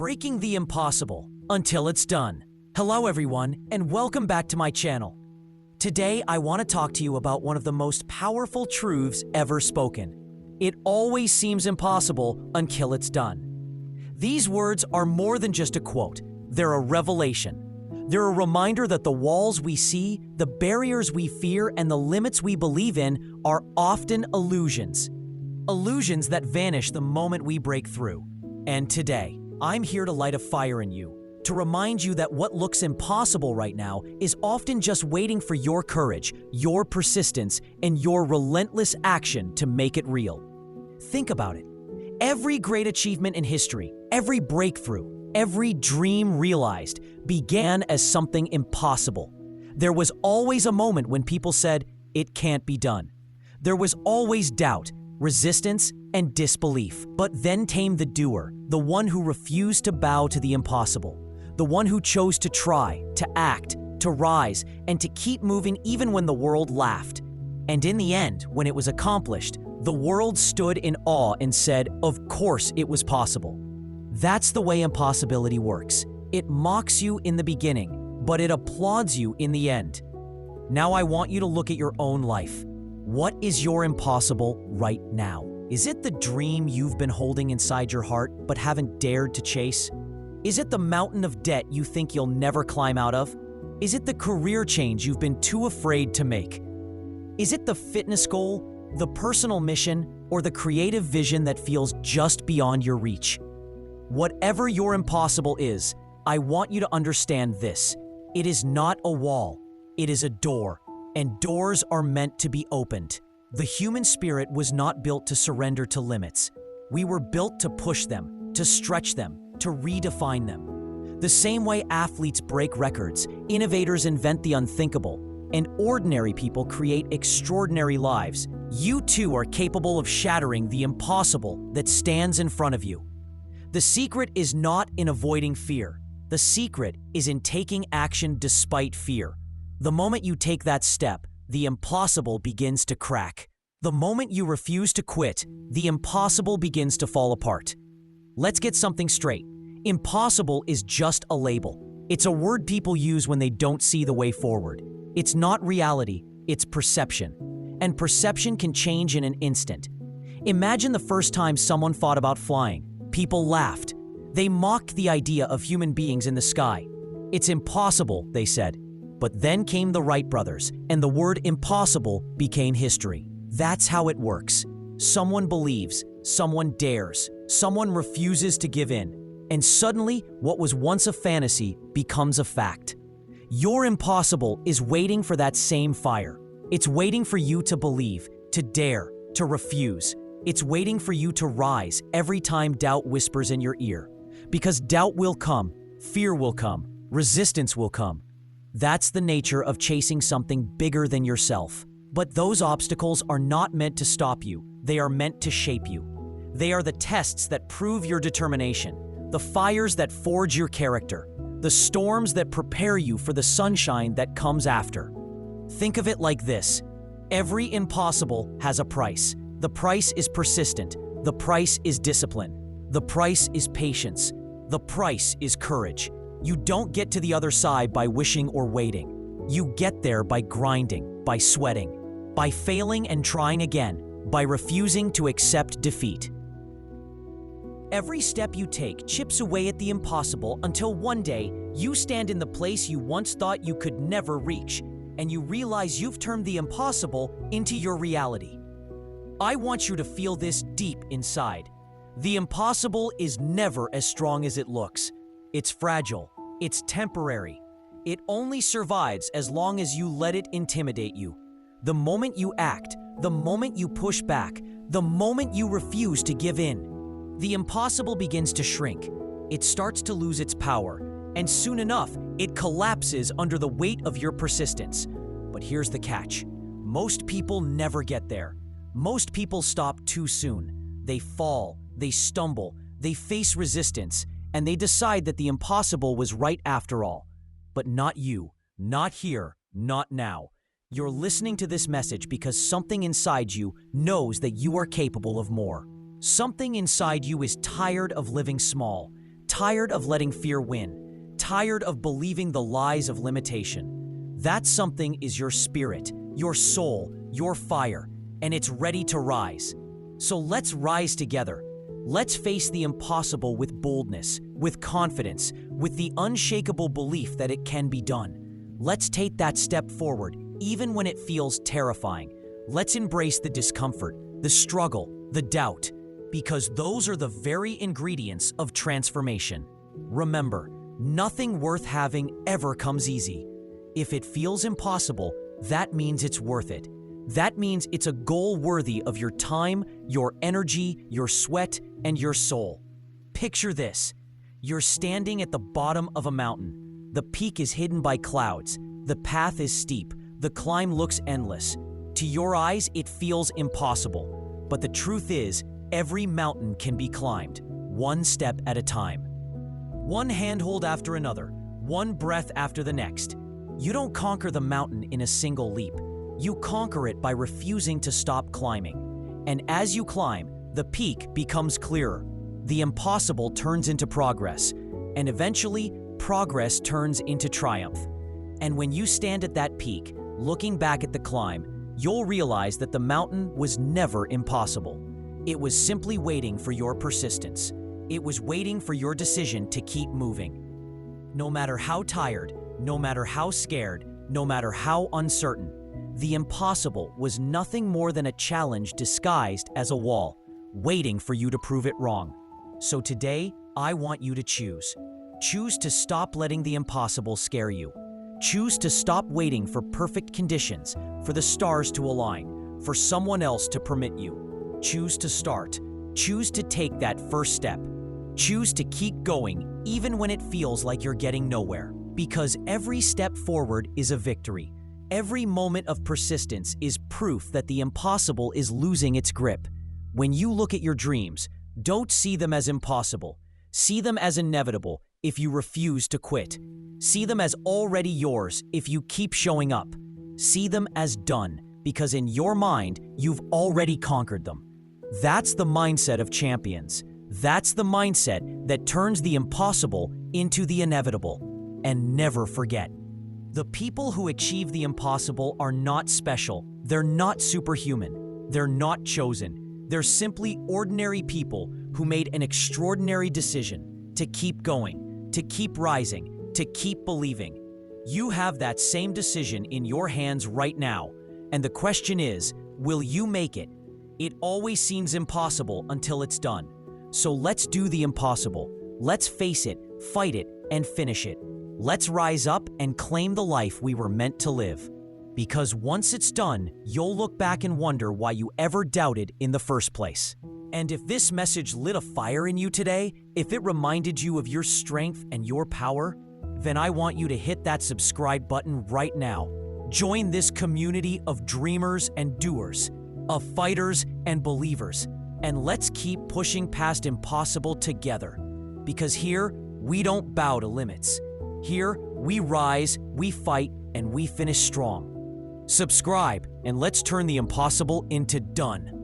breaking the impossible until it's done. Hello everyone, and welcome back to my channel. Today I want to talk to you about one of the most powerful truths ever spoken. It always seems impossible until it's done. These words are more than just a quote. They're a revelation. They're a reminder that the walls we see, the barriers we fear, and the limits we believe in are often illusions. Illusions that vanish the moment we break through. And today, I'm here to light a fire in you, to remind you that what looks impossible right now is often just waiting for your courage, your persistence, and your relentless action to make it real. Think about it. Every great achievement in history, every breakthrough, every dream realized began as something impossible. There was always a moment when people said, "It can't be done." There was always doubt, resistance, and disbelief. But then came the doer, the one who refused to bow to the impossible, the one who chose to try, to act, to rise, and to keep moving even when the world laughed. And in the end, when it was accomplished, the world stood in awe and said, "Of course it was possible." That's the way impossibility works. It mocks you in the beginning, but it applauds you in the end. Now I want you to look at your own life. What is your impossible right now? Is it the dream you've been holding inside your heart but haven't dared to chase? Is it the mountain of debt you think you'll never climb out of? Is it the career change you've been too afraid to make? Is it the fitness goal, the personal mission, or the creative vision that feels just beyond your reach? Whatever your impossible is, I want you to understand this. It is not a wall, it is a door, and doors are meant to be opened. The human spirit was not built to surrender to limits. We were built to push them, to stretch them, to redefine them. The same way athletes break records, innovators invent the unthinkable, and ordinary people create extraordinary lives, you too are capable of shattering the impossible that stands in front of you. The secret is not in avoiding fear. The secret is in taking action despite fear. The moment you take that step, the impossible begins to crack. The moment you refuse to quit, the impossible begins to fall apart. Let's get something straight. Impossible is just a label. It's a word people use when they don't see the way forward. It's not reality, it's perception. And perception can change in an instant. Imagine the first time someone thought about flying. People laughed. They mocked the idea of human beings in the sky. "It's impossible," they said. But then came the Wright brothers, and the word impossible became history. That's how it works. Someone believes, someone dares, someone refuses to give in, and suddenly what was once a fantasy becomes a fact. Your impossible is waiting for that same fire. It's waiting for you to believe, to dare, to refuse. It's waiting for you to rise every time doubt whispers in your ear. Because doubt will come, fear will come, resistance will come. That's the nature of chasing something bigger than yourself. But those obstacles are not meant to stop you. They are meant to shape you. They are the tests that prove your determination, the fires that forge your character, the storms that prepare you for the sunshine that comes after. Think of it like this. Every impossible has a price. The price is persistent. The price is discipline. The price is patience. The price is courage. You don't get to the other side by wishing or waiting. You get there by grinding, by sweating, by failing and trying again, by refusing to accept defeat. Every step you take chips away at the impossible until one day you stand in the place you once thought you could never reach, and you realize you've turned the impossible into your reality. I want you to feel this deep inside. The impossible is never as strong as it looks. It's fragile. It's temporary. It only survives as long as you let it intimidate you. The moment you act, the moment you push back, the moment you refuse to give in, the impossible begins to shrink. It starts to lose its power, and soon enough, it collapses under the weight of your persistence. But here's the catch. Most people never get there. Most people stop too soon. They fall, they stumble, they face resistance, and they decide that the impossible was right after all. But not you, not here, not now. You're listening to this message because something inside you knows that you are capable of more. Something inside you is tired of living small, tired of letting fear win, tired of believing the lies of limitation. That something is your spirit, your soul, your fire, and it's ready to rise. So let's rise together. Let's face the impossible with boldness, with confidence, with the unshakable belief that it can be done. Let's take that step forward, even when it feels terrifying. Let's embrace the discomfort, the struggle, the doubt, because those are the very ingredients of transformation. Remember, nothing worth having ever comes easy. If it feels impossible, that means it's worth it. That means it's a goal worthy of your time, your energy, your sweat, and your soul. Picture this. You're standing at the bottom of a mountain. The peak is hidden by clouds. The path is steep. The climb looks endless. To your eyes, it feels impossible. But the truth is, every mountain can be climbed, one step at a time. One handhold after another, one breath after the next. You don't conquer the mountain in a single leap. You conquer it by refusing to stop climbing. And as you climb, the peak becomes clearer. The impossible turns into progress. And eventually, progress turns into triumph. And when you stand at that peak, looking back at the climb, you'll realize that the mountain was never impossible. It was simply waiting for your persistence. It was waiting for your decision to keep moving. No matter how tired, no matter how scared, no matter how uncertain, the impossible was nothing more than a challenge disguised as a wall, waiting for you to prove it wrong. So today, I want you to choose. Choose to stop letting the impossible scare you. Choose to stop waiting for perfect conditions, for the stars to align, for someone else to permit you. Choose to start. Choose to take that first step. Choose to keep going even when it feels like you're getting nowhere. Because every step forward is a victory. Every moment of persistence is proof that the impossible is losing its grip. When you look at your dreams, don't see them as impossible. See them as inevitable if you refuse to quit. See them as already yours if you keep showing up. See them as done because in your mind, you've already conquered them. That's the mindset of champions. That's the mindset that turns the impossible into the inevitable. And never forget, the people who achieve the impossible are not special. They're not superhuman. They're not chosen. They're simply ordinary people who made an extraordinary decision to keep going, to keep rising, to keep believing. You have that same decision in your hands right now. And the question is, will you make it? It always seems impossible until it's done. So let's do the impossible. Let's face it, fight it, and finish it. Let's rise up and claim the life we were meant to live. Because once it's done, you'll look back and wonder why you ever doubted in the first place. And if this message lit a fire in you today, if it reminded you of your strength and your power, then I want you to hit that subscribe button right now. Join this community of dreamers and doers, of fighters and believers, and let's keep pushing past impossible together. Because here, we don't bow to limits. Here, we rise, we fight, and we finish strong. Subscribe, and let's turn the impossible into done.